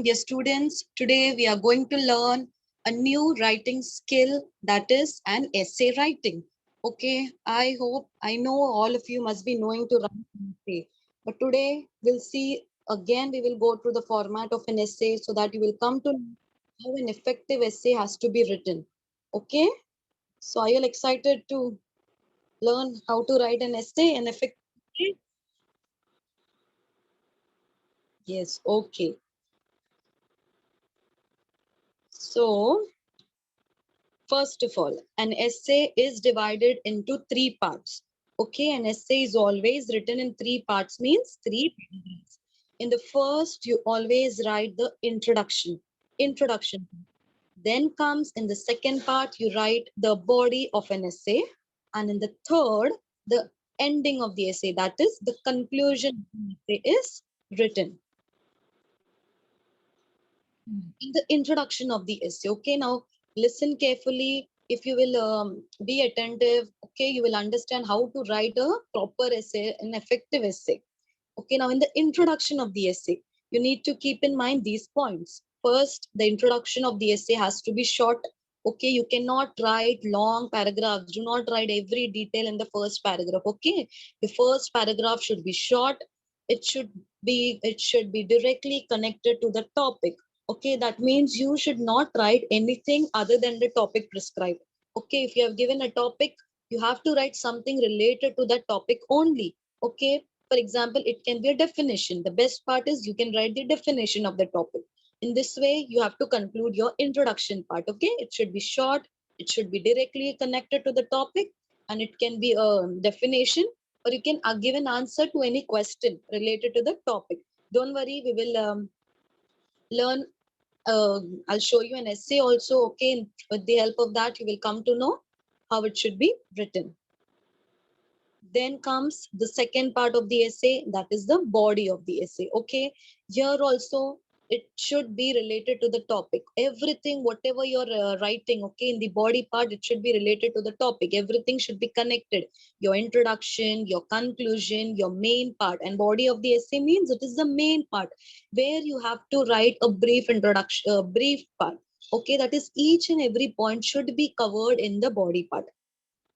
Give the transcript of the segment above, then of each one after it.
welcome dear students. Today we are going to learn a new writing skill, that is an essay writing. Okay, I know all of you must be knowing to write an essay. But today we'll see again, we will go through the format of an essay so that you will come to know how an effective essay has to be written. Okay, so are you all excited to learn how to write an essay, an effective essay? Yes, okay. So first of all, an essay is divided into three parts. Okay, an essay is always written in three parts, means three paragraphs. In the first, you always write the introduction. Then comes in the second part, you write the body of an essay. And in the third, the ending of the essay, that is the conclusion of the essay is written in the introduction of the essay. Okay, now listen carefully. If you will be attentive, okay, you will understand how to write a proper essay, an effective essay. Okay, now in the introduction of the essay, you need to keep in mind these points. First, the introduction of the essay has to be short. Okay, you cannot write long paragraphs. Do not write every detail in the first paragraph. Okay, the first paragraph should be short. It should be directly connected to the topic. Okay, that means you should not write anything other than the topic prescribed. Okay, if you have given a topic, you have to write something related to that topic only. Okay, for example, it can be a definition. The best part is you can write the definition of the topic. In this way, you have to conclude your introduction part. Okay, it should be short, it should be directly connected to the topic, and it can be a definition, or you can give an answer to any question related to the topic. Don't worry, we will learn. I'll show you an essay also. Okay, with the help of that, you will come to know how it should be written. Then comes the second part of the essay, that is the body of the essay. Okay, here also it should be related to the topic. Everything, whatever you're writing, okay, in the body part, it should be related to the topic. Everything should be connected. Your introduction, your conclusion, your main part, and body of the essay means it is the main part where you have to write a brief introduction, a brief part. Okay, that is each and every point should be covered in the body part.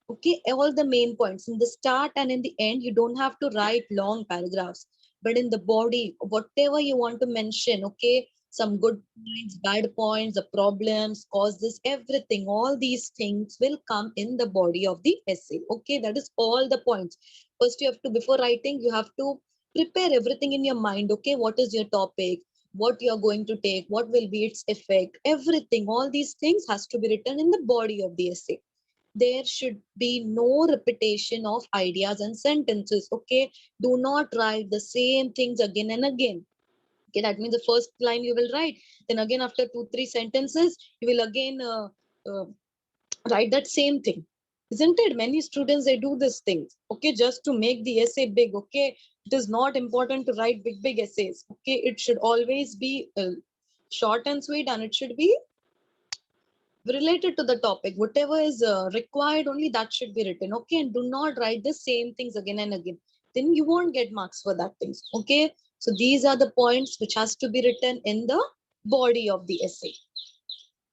Okay, all the main points in the start and in the end, you don't have to write long paragraphs, but in the body, whatever you want to mention, okay, some good points, bad points, the problems, causes, everything, all these things will come in the body of the essay. Okay, that is all the points. First, you have to, before writing, you have to prepare everything in your mind. Okay, what is your topic, what you are going to take, what will be its effect, everything, all these things has to be written in the body of the essay. There should be no repetition of ideas and sentences. Okay, do not write the same things again and again. Okay, that means the first line you will write, then again after 2 3 sentences you will again uh, write that same thing, isn't it? Many students, they do this things, okay, just to make the essay big. Okay, it is not important to write big essays. Okay, it should always be short and sweet, and it should be related to the topic. Whatever is required, only that should be written. Okay, and do not write the same things again and again, then you won't get marks for that things. Okay, so these are the points which has to be written in the body of the essay.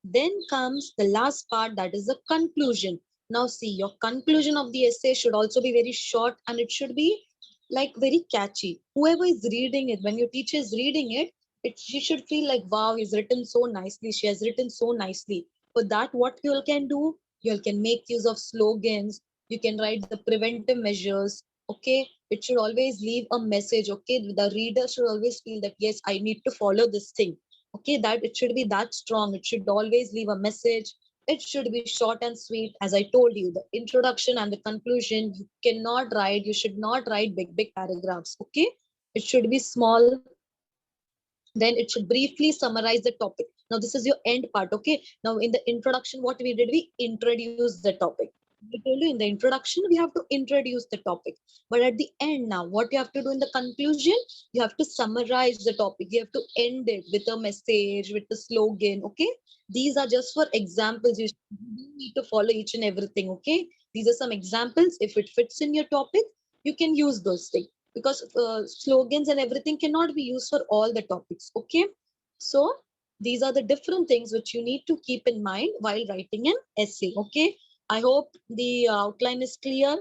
Then comes the last part, that is the conclusion. Now see, your conclusion of the essay should also be very short, and it should be like very catchy. Whoever is reading it, when your teacher is reading it, she should feel like, wow, he's written so nicely, she has written so nicely. For that, what you all can do, you all can make use of slogans, you can write the preventive measures. Okay, it should always leave a message. Okay, the reader should always feel that, yes, I need to follow this thing. Okay, that it should be that strong, it should always leave a message. It should be short and sweet. As I told you, the introduction and the conclusion, you cannot write, you should not write big paragraphs. Okay, it should be small. Then it should briefly summarize the topic. Now this is your end part. Okay, now in the introduction, what we did, we introduced the topic. I told you in the introduction we have to introduce the topic, but at the end, now what you have to do in the conclusion, you have to summarize the topic, you have to end it with a message, with a slogan. Okay, these are just for examples. You don't need to follow each and everything. Okay, these are some examples. If it fits in your topic, you can use those things, because slogans and everything cannot be used for all the topics. Okay, So these are the different things which you need to keep in mind while writing an essay. Okay, I hope the outline is clear.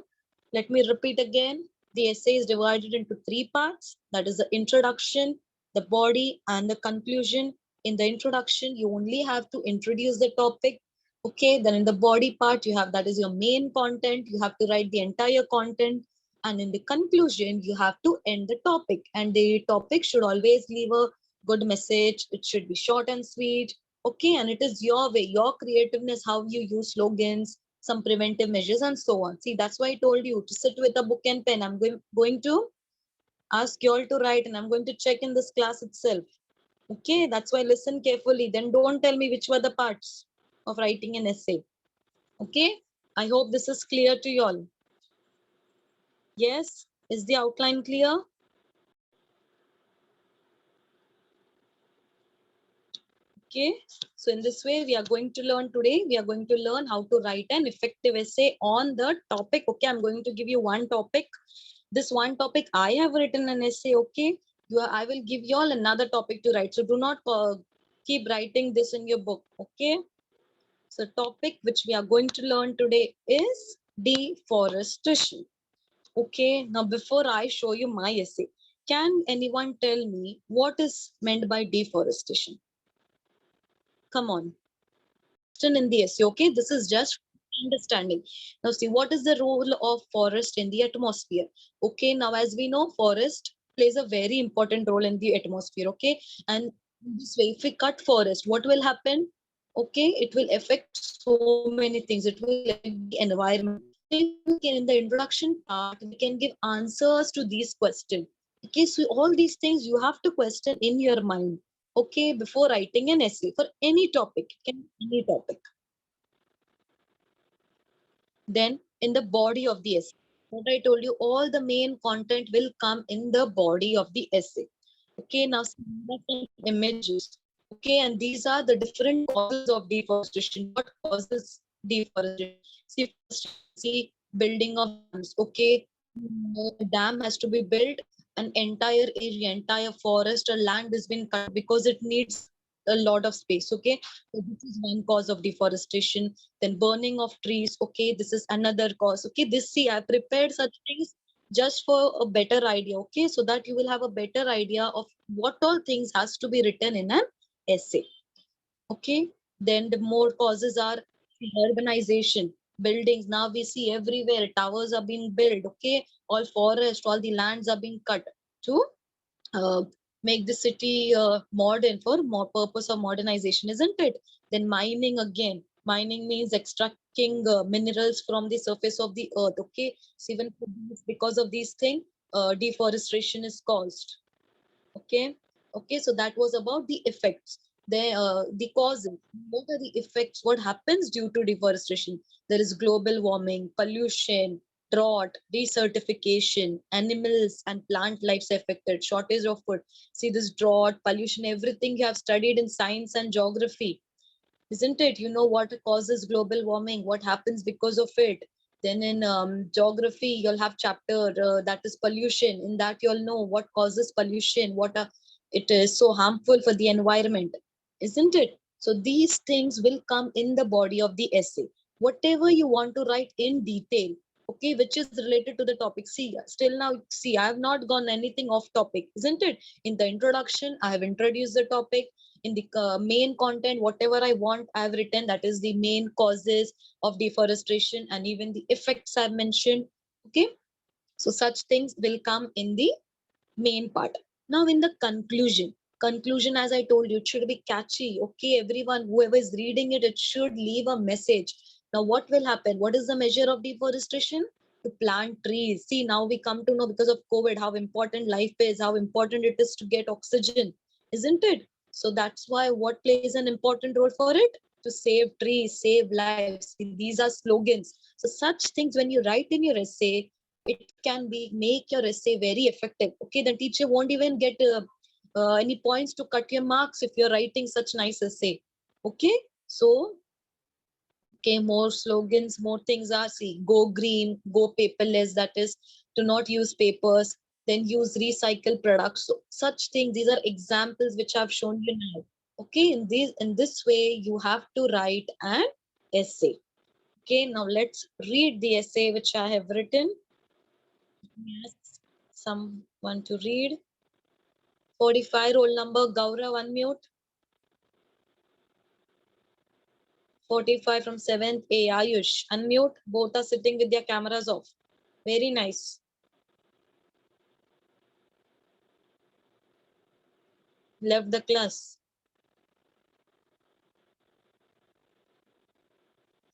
Let me repeat again. The essay is divided into three parts, that is the introduction, the body, and the conclusion. In the introduction, you only have to introduce the topic. Okay, then in the body part, you have, that is your main content, you have to write the entire content. And in the conclusion, you have to end the topic, and the topic should always leave a good message. It should be short and sweet. Okay, and it is your way, your creativeness, how you use slogans, some preventive measures, and so on. See, that's why I told you to sit with a book and pen. I'm going to ask you all to write, and I'm going to check in this class itself. Okay, that's why listen carefully. Then don't tell me which were the parts of writing an essay. Okay, I hope this is clear to you all. Yes, is the outline clear? Okay, so in this way, we are going to learn today. We are going to learn how to write an effective essay on the topic. Okay, I'm going to give you one topic. This one topic, I have written an essay. Okay, I will give you all another topic to write. So do not keep writing this in your book. Okay, so topic which we are going to learn today is deforestation. Okay, now before I show you my essay, can anyone tell me what is meant by deforestation? Come on. In the essay. Okay, this is just understanding. Now see, what is the role of forest in the atmosphere? Okay, now as we know, forest plays a very important role in the atmosphere. Okay, and this way, if we cut forest, what will happen? Okay, it will affect so many things. It will affect the environment. So if we can, in the introduction part, we can give answers to these questions. Okay, so all these things you have to question in your mind. Okay, before writing an essay for any topic, can any topic. Then in the body of the essay, what I told you, all the main content will come in the body of the essay. Okay, now some images. Okay, and these are the different causes of deforestation. What causes deforestation? See, first you see building of dams. Okay, a dam has to be built, an entire area, entire forest or land has been cut because it needs a lot of space. Okay, so this is one cause of deforestation. Then burning of trees. Okay, this is another cause. Okay, this, see, I prepared such things just for a better idea. Okay, so that you will have a better idea of what all things has to be written in an essay. Okay, then the more causes are urbanization, buildings. Now we see everywhere towers are being built. Okay, all forest, all the lands are being cut to uh, make the city modern for more purpose of modernization, isn't it? Then mining again. Mining means extracting minerals from the surface of the earth. Okay, so even because of these things, deforestation is caused. Okay, okay, so that was about the effects. The causes. What are the effects? What happens due to deforestation? There is global warming, pollution, drought, desertification, animals and plant lives affected, shortage of food. See, this drought, pollution, everything you have studied in science and geography, isn't it? You know what causes global warming, what happens because of it. Then in geography, you'll have chapter that is pollution. In that, you'll know what causes pollution, it is so harmful for the environment, isn't it? So these things will come in the body of the essay. Whatever you want to write in detail, okay, which is related to the topic. See, still now, see, I have not gone anything off topic, isn't it? In the introduction, I have introduced the topic. In the main content, whatever I want, I've written, that is the main causes of deforestation and even the effects I've mentioned. Okay, so such things will come in the main part. Now in the conclusion, as I told you, it should be catchy. Okay, everyone, whoever is reading it, it should leave a message. Now what will happen? What is the measure of deforestation? To plant trees. See, now we come to know because of COVID how important life is, how important it is to get oxygen, isn't it? So that's why what plays an important role for it? To save trees, save lives. See, these are slogans. So such things when you write in your essay, it can be make your essay very effective. Okay, the teacher won't even get any points to cut your marks if you're writing such nice essay. Okay, so okay, more slogans, more things are, see, go green, go paperless, that is to not use papers. then use recycled products. So such things, these are examples which I've shown you now. Okay, in this way, you have to write an essay. Okay, now let's read the essay which I have written. Yes, someone to read. 45 roll number, Gaurav, unmute. 45 from 7th A, Ayush, unmute. Both are sitting with their cameras off. Very nice. Left the class.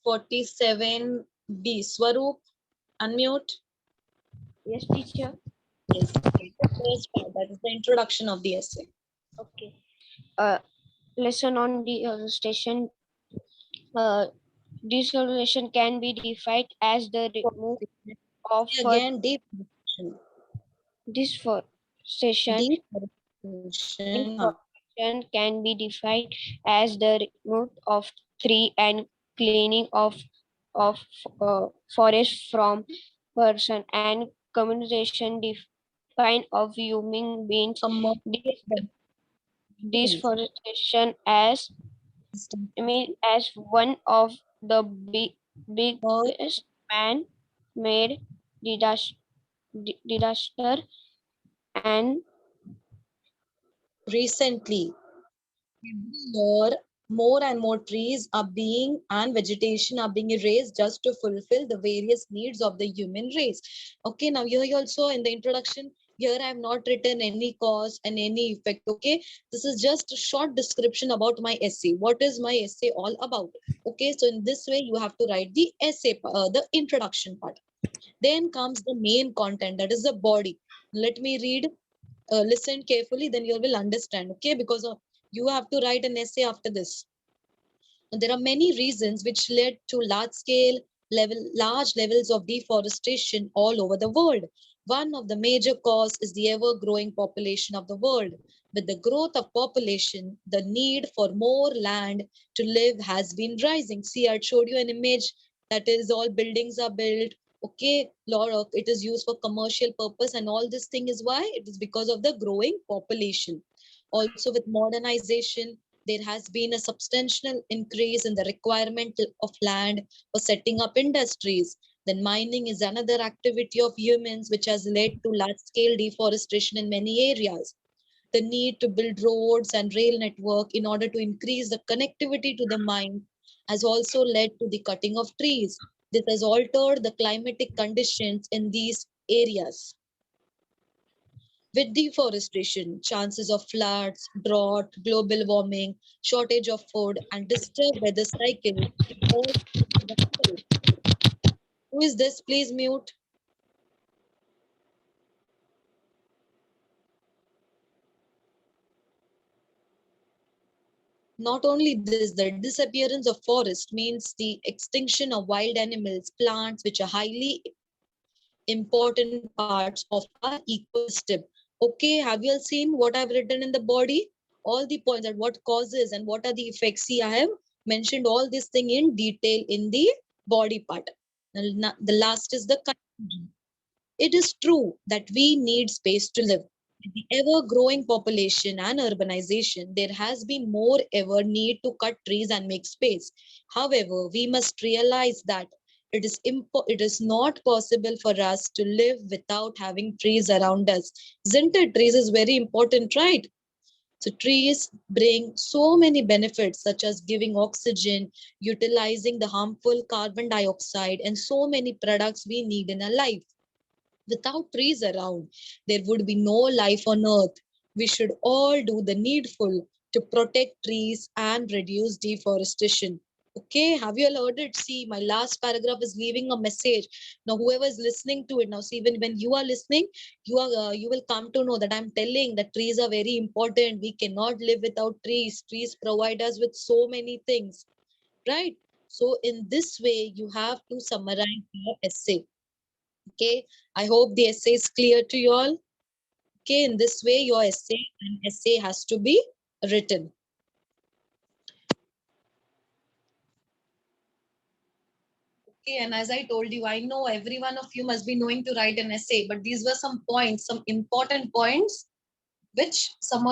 47B, Swaroop, unmute. Yes, teacher. Yes, read the first part, that is the introduction of the essay. Okay. Lesson on deforestation. Uh, Deforestation can be defined as the remove of Say again, deforestation. deforestation. Deforestation. Deforestation can be defined as the remove of tree and cleaning of forest from person and communication define of human beings. This deforestation as as one of the biggest man-made disaster and Recently, more, more and more trees are being and vegetation are being erased just to fulfill the various needs of the human race. Okay, now here also in the introduction, here I have not written any cause and any effect. Okay, this is just a short description about my essay. What is my essay all about? Okay, so in this way, you have to write the essay, the introduction part. Then comes the main content, that is the body. Let me read, listen carefully, then you will understand. Okay, because you have to write an essay after this. There are many reasons which led to large levels of deforestation all over the world. One of the major cause is the ever-growing population of the world. With the growth of population, the need for more land to live has been rising. See, I showed you an image that is all buildings are built. Okay, lot of it is used for commercial purpose, and all this thing is why it is because of the growing population. Also, with modernization, there has been a substantial increase in the requirement of land for setting up industries. Then mining is another activity of humans which has led to large-scale deforestation in many areas. The need to build roads and rail network in order to increase the connectivity to the mine has also led to the cutting of trees. This has altered the climatic conditions in these areas. With deforestation, chances of floods, drought, global warming, shortage of food, and disturbed weather cycles all rise. Who is this? Please mute. Not only this, the disappearance of forest means the extinction of wild animals, plants, which are highly important parts of our ecosystem. Okay, have you all seen what I've written in the body? All the points that what causes and what are the effects. See, I have mentioned all this thing in detail in the body part. The last is the conclusion. It is true that we need space to live. With the ever-growing population and urbanization, there has been more ever need to cut trees and make space. However, we must realize that it is not possible for us to live without having trees around us. Isn't it? Trees is very important, right? So trees bring so many benefits such as giving oxygen, utilizing the harmful carbon dioxide, and so many products we need in our life. Without trees around, there would be no life on earth. We should all do the needful to protect trees and reduce deforestation. Okay, have you all heard it? See, my last paragraph is leaving a message. Now, whoever is listening to it now, see, when you are listening, you will come to know that I'm telling that trees are very important. We cannot live without trees. Trees provide us with so many things, right? So, in this way, you have to summarize your essay. Okay, I hope the essay is clear to you all. Okay, in this way, an essay has to be written. Okay, and as I told you, I know every one of you must be knowing to write an essay, but these were some points, some important points which some